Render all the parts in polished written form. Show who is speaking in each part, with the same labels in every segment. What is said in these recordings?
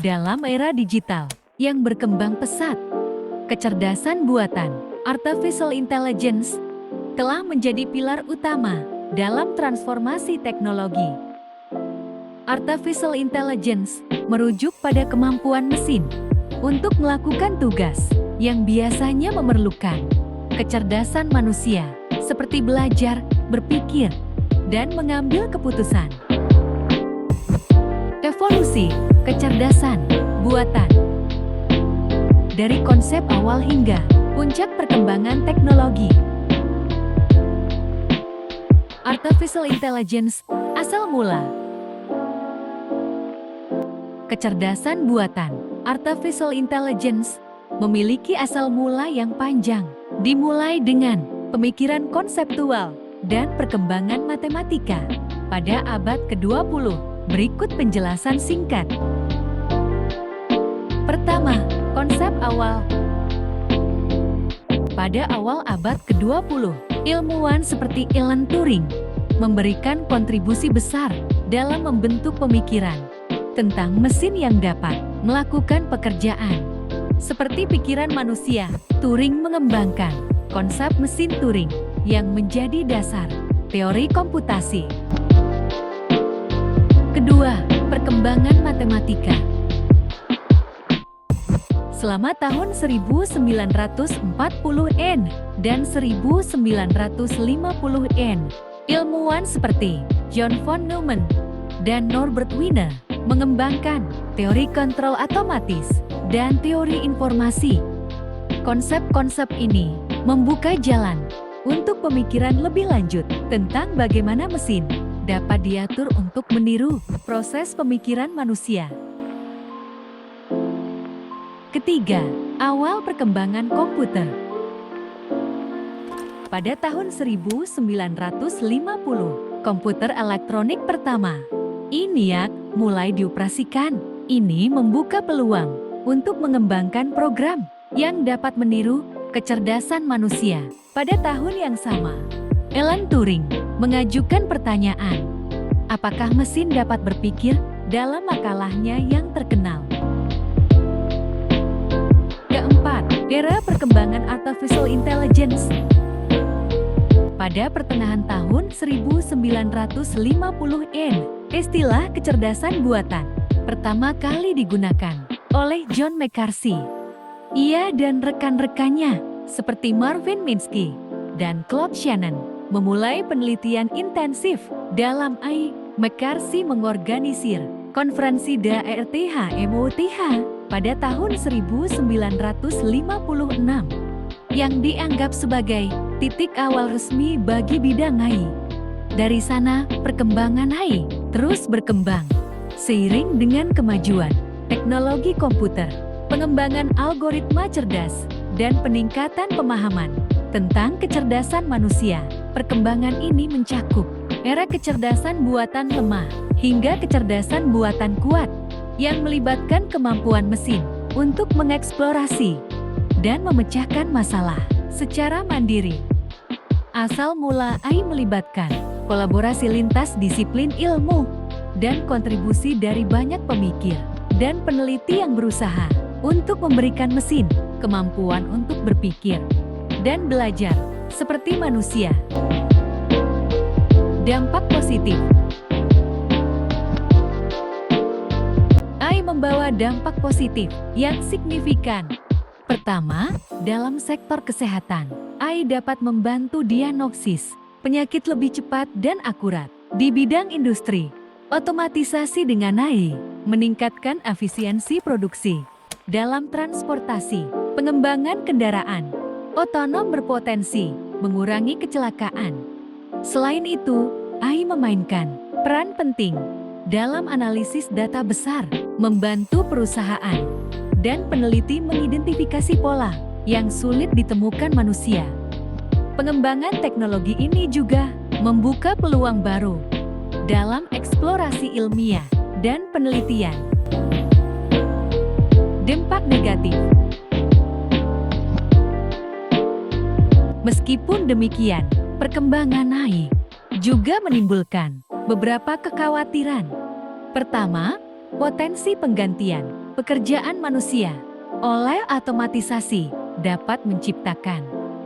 Speaker 1: Dalam era digital yang berkembang pesat, kecerdasan buatan artificial intelligence telah menjadi pilar utama dalam transformasi teknologi. Artificial intelligence merujuk pada kemampuan mesin untuk melakukan tugas yang biasanya memerlukan kecerdasan manusia, seperti belajar, berpikir, dan mengambil keputusan. Evolusi kecerdasan buatan. Dari konsep awal hingga puncak perkembangan teknologi. Artificial intelligence asal mula. Kecerdasan buatan artificial intelligence memiliki asal mula yang panjang, dimulai dengan pemikiran konseptual dan perkembangan matematika pada abad ke-20. Berikut penjelasan singkat. Pertama, konsep awal. Pada awal abad ke-20, ilmuwan seperti Alan Turing memberikan kontribusi besar dalam membentuk pemikiran tentang mesin yang dapat melakukan pekerjaan seperti pikiran manusia. Turing mengembangkan konsep mesin Turing yang menjadi dasar teori komputasi. Kedua, perkembangan matematika. Selama tahun 1940-an dan 1950-an, ilmuwan seperti John von Neumann dan Norbert Wiener mengembangkan teori kontrol otomatis dan teori informasi. Konsep-konsep ini membuka jalan untuk pemikiran lebih lanjut tentang bagaimana mesin dapat diatur untuk meniru proses pemikiran manusia. Ketiga, awal perkembangan komputer. Pada tahun 1950, komputer elektronik pertama, ENIAC, mulai dioperasikan. Ini membuka peluang untuk mengembangkan program yang dapat meniru kecerdasan manusia. Pada tahun yang sama, Alan Turing mengajukan pertanyaan, apakah mesin dapat berpikir, dalam makalahnya yang terkenal. Keempat, era perkembangan artificial intelligence. Pada pertengahan tahun 1950-an, istilah kecerdasan buatan pertama kali digunakan oleh John McCarthy. Ia dan rekan-rekannya seperti Marvin Minsky dan Claude Shannon memulai penelitian intensif dalam AI. McCarthy mengorganisir konferensi DARTH-MOTH pada tahun 1956 yang dianggap sebagai titik awal resmi bagi bidang AI. Dari sana, perkembangan AI terus berkembang seiring dengan kemajuan teknologi komputer, pengembangan algoritma cerdas, dan peningkatan pemahaman tentang kecerdasan manusia. Perkembangan ini mencakup era kecerdasan buatan lemah hingga kecerdasan buatan kuat yang melibatkan kemampuan mesin untuk mengeksplorasi dan memecahkan masalah secara mandiri. Asal mula AI melibatkan kolaborasi lintas disiplin ilmu dan kontribusi dari banyak pemikir dan peneliti yang berusaha untuk memberikan mesin kemampuan untuk berpikir dan belajar seperti manusia. Dampak positif. AI membawa dampak positif yang signifikan. Pertama, dalam sektor kesehatan, AI dapat membantu diagnosis penyakit lebih cepat dan akurat. Di bidang industri, otomatisasi dengan AI meningkatkan efisiensi produksi. Dalam transportasi, pengembangan kendaraan otonom berpotensi mengurangi kecelakaan. Selain itu, AI memainkan peran penting dalam analisis data besar, membantu perusahaan dan peneliti mengidentifikasi pola yang sulit ditemukan manusia. Pengembangan teknologi ini juga membuka peluang baru dalam eksplorasi ilmiah dan penelitian. Dampak negatif. Meskipun demikian, perkembangan AI juga menimbulkan beberapa kekhawatiran. Pertama, potensi penggantian Pekerjaan manusia oleh otomatisasi dapat menciptakan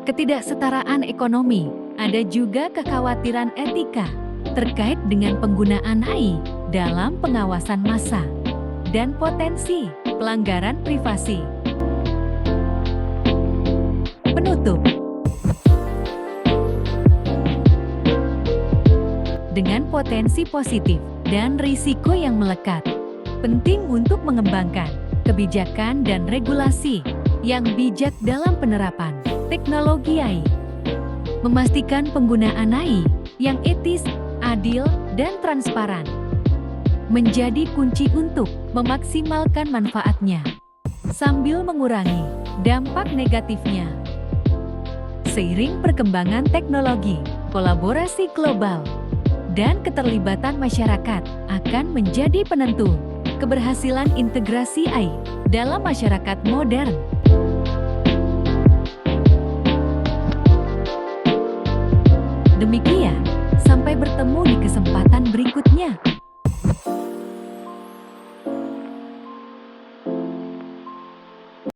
Speaker 1: ketidaksetaraan ekonomi. Ada juga kekhawatiran etika terkait dengan penggunaan AI dalam pengawasan massa dan potensi pelanggaran privasi. Penutup. Dengan potensi positif dan risiko yang melekat, penting untuk mengembangkan kebijakan dan regulasi yang bijak dalam penerapan teknologi AI. Memastikan penggunaan AI yang etis, adil, dan transparan menjadi kunci untuk memaksimalkan manfaatnya sambil mengurangi dampak negatifnya. Seiring perkembangan teknologi, kolaborasi global, dan keterlibatan masyarakat akan menjadi penentu keberhasilan integrasi AI dalam masyarakat modern. Demikian, sampai bertemu di kesempatan berikutnya.